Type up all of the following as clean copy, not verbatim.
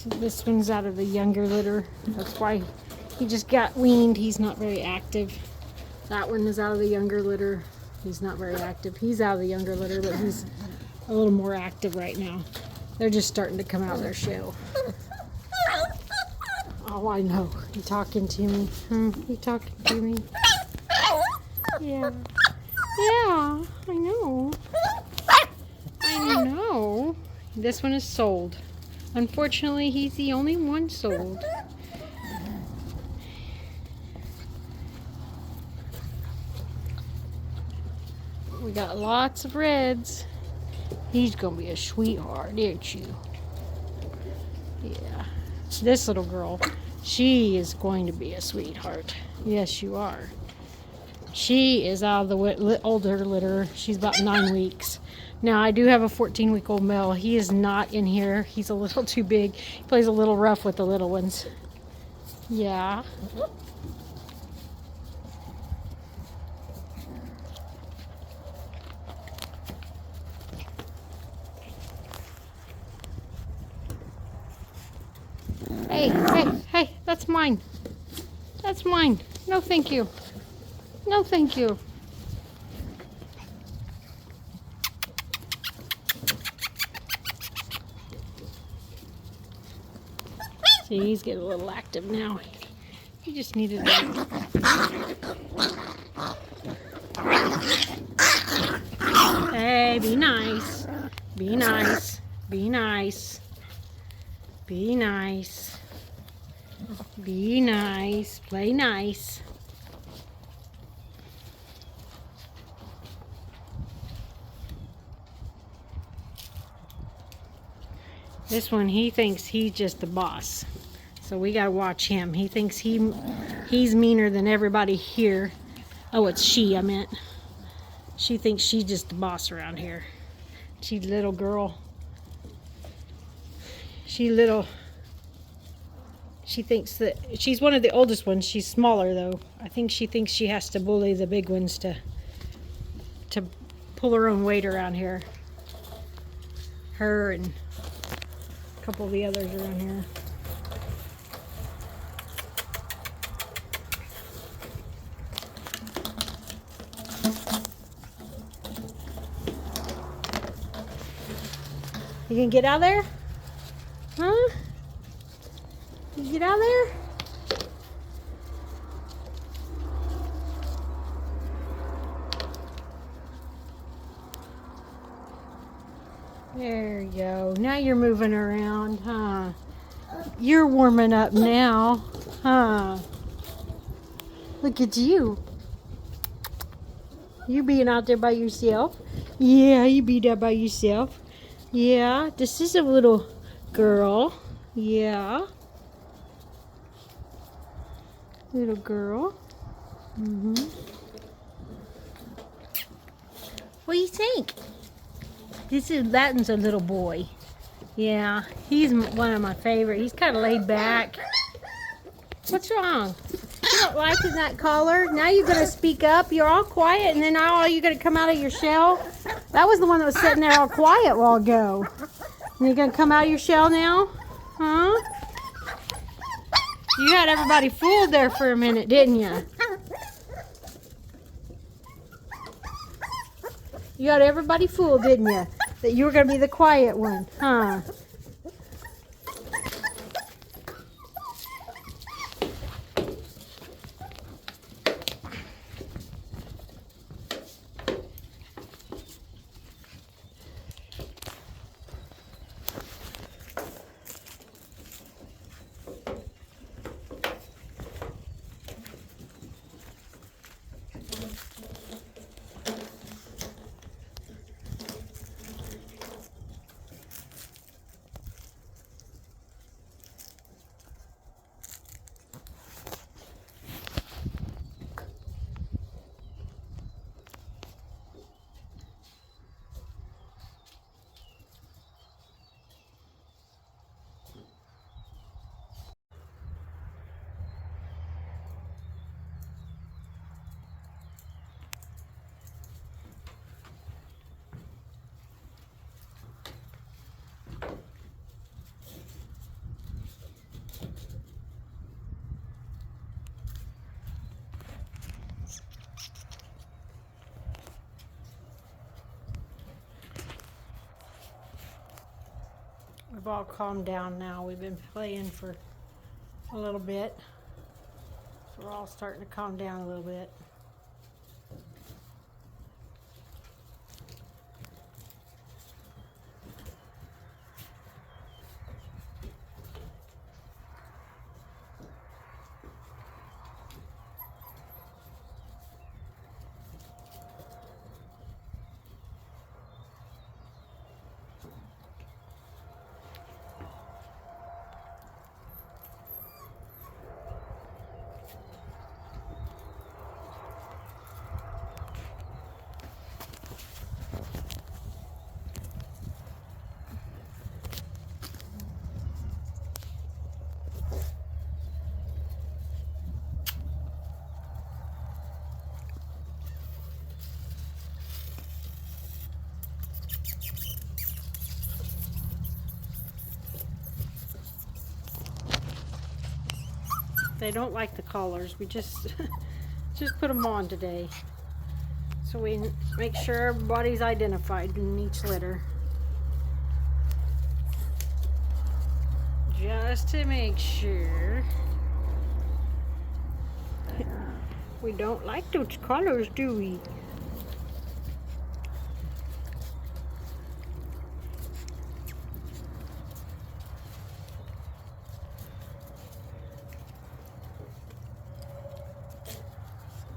This one's out of the younger litter. That's why he just got weaned. He's not very active. That one is out of the younger litter. He's not very active. He's out of the younger litter, but he's a little more active right now. They're just starting to come out of their shell. Oh, I know. You talking to me? You talking to me? Yeah. Yeah, I know. I know. This one is sold. Unfortunately, he's the only one sold. We got lots of reds. He's gonna be a sweetheart, isn't you? Yeah. This little girl, she is going to be a sweetheart. Yes, you are. She is out of the older litter. She's about 9 weeks. Now, I do have a 14-week-old male. He is not in here. He's a little too big. He plays a little rough with the little ones. Yeah. Hey, hey, hey, that's mine. That's mine. No, thank you. No, thank you. See, he's getting a little active now. He just needed to... Hey, be nice. Be nice. Be nice. Be nice. Be nice. Play nice. This one, he thinks he's just the boss. So we gotta watch him. He thinks he's meaner than everybody here. Oh, it's she, I meant. She thinks she's just the boss around here. She's a little girl. She thinks that she's one of the oldest ones. She's smaller though. I think she thinks she has to bully the big ones to pull her own weight around here. Her and a couple of the others around here. You can get out there? Huh? You get out there? There you go. Now you're moving around, huh? You're warming up now, huh? Look at you. You being out there by yourself? Yeah, you be there by yourself. Yeah, this is a little girl. Yeah. Little girl. What do you think? Latin's a little boy. Yeah, he's one of my favorite. He's kind of laid back. What's wrong? You don't like that collar? Now you're going to speak up. You're all quiet, and then now you're going to come out of your shell? That was the one that was sitting there all quiet a while ago. And you're going to come out of your shell now? Huh? You had everybody fooled there for a minute, didn't you? You got everybody fooled, didn't you? That you were going to be the quiet one, huh? We've all calmed down now. We've been playing for a little bit. So we're all starting to calm down a little bit. They don't like the collars. We just put them on today, so we make sure everybody's identified in each litter, just to make sure. We don't like those collars, do we?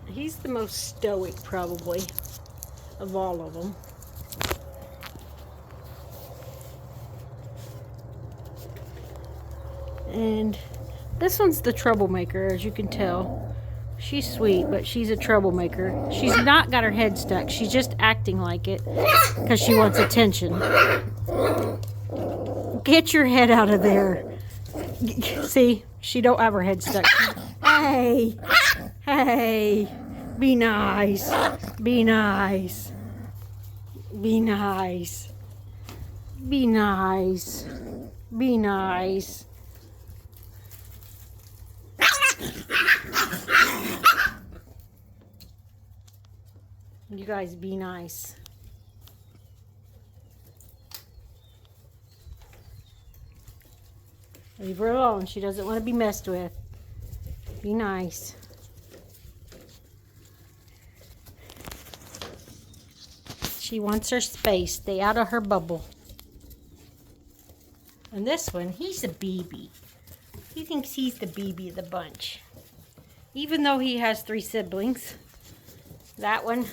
He's the most stoic, probably, of all of them. And this one's the troublemaker, as you can tell. She's sweet, but she's a troublemaker. She's not got her head stuck. She's just acting like it because she wants attention. Get your head out of there. See, she don't have her head stuck. Hey, hey. Be nice. Be nice. Be nice. Be nice. Be nice. You guys be nice. Leave her alone. She doesn't want to be messed with. Be nice. She wants her space. Stay out of her bubble. And this one, he's a baby. He thinks he's the baby of the bunch. Even though he has 3 siblings. That one.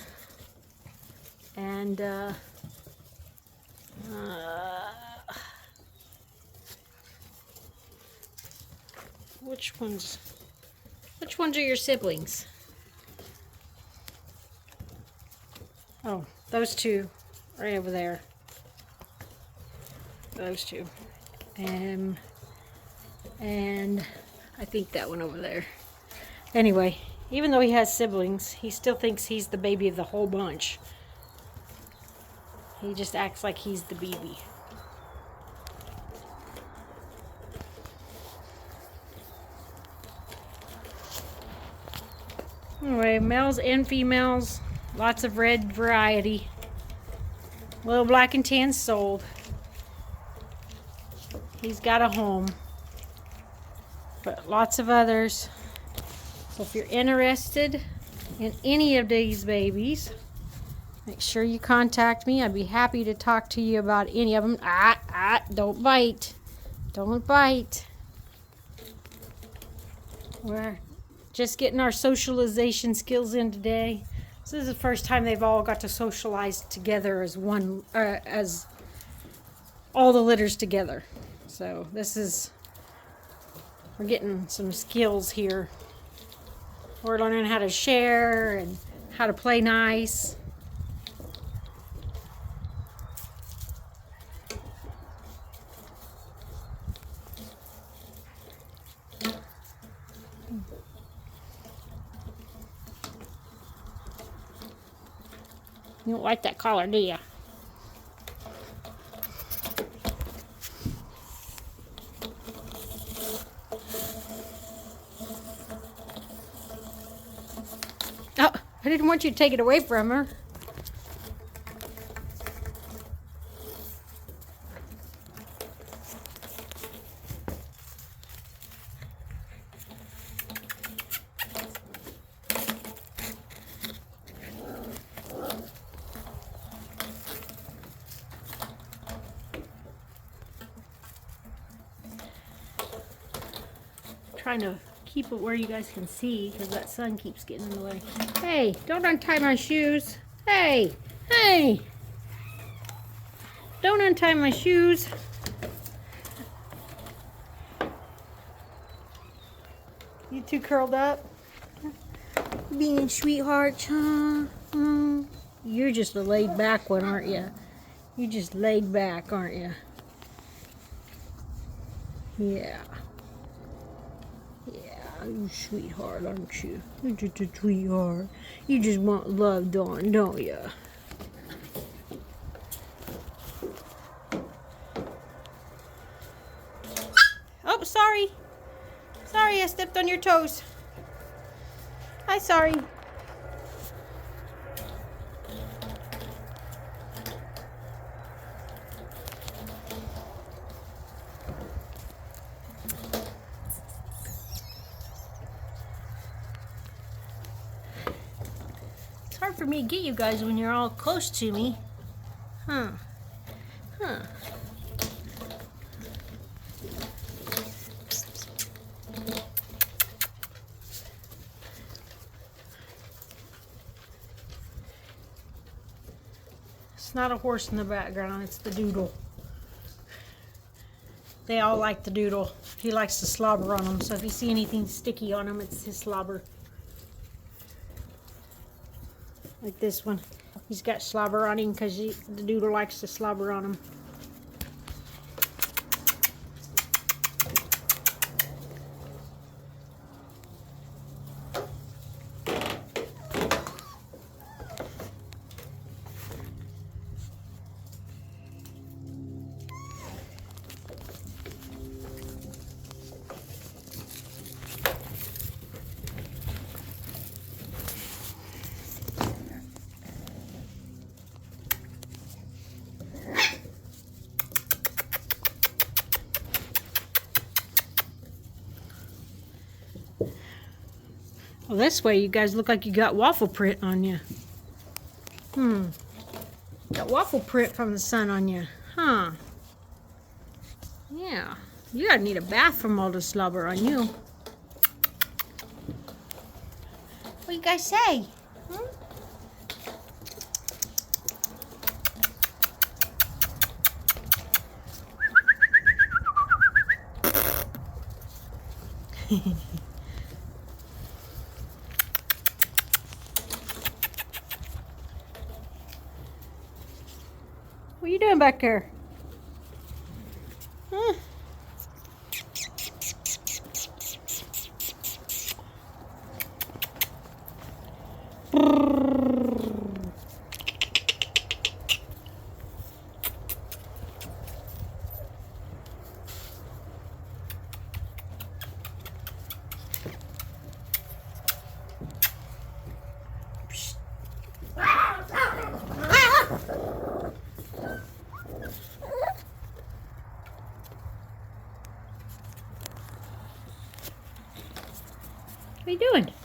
And, which ones are your siblings? Oh, those 2 right over there. Those 2. And I think that one over there. Anyway, even though he has siblings, he still thinks he's the baby of the whole bunch. He just acts like he's the baby. Anyway, males and females. Lots of red variety. Little black and tan sold. He's got a home. But lots of others. So if you're interested in any of these babies, make sure you contact me. I'd be happy to talk to you about any of them. Don't bite. Don't bite. We're just getting our socialization skills in today. This is the first time they've all got to socialize together as one, as all the litters together. So we're getting some skills here. We're learning how to share and how to play nice. You don't like that collar, do you? Oh, I didn't want you to take it away from her. Trying to keep it where you guys can see because that sun keeps getting in the way. Hey, don't untie my shoes. Hey, hey. Don't untie my shoes. You two curled up? Being sweethearts, huh? You're just a laid back one, aren't you? You're just laid back, aren't you? Yeah. You sweetheart, aren't you? You're just a sweetheart. You just want love, don't you? Oh, sorry. Sorry, I stepped on your toes. Hi, sorry. Hard for me to get you guys when you're all close to me. Huh. It's not a horse in the background, it's the doodle. They all like the doodle. He likes to slobber on them, so if you see anything sticky on him, it's his slobber. Like this one. He's got slobber on him because the doodle likes to slobber on him. Well, this way you guys look like you got waffle print on you. Got waffle print from the sun on you. Huh. Yeah. You gotta need a bath from all the slobber on you. What do you guys say? What are you doing back there? Huh? What are you doing?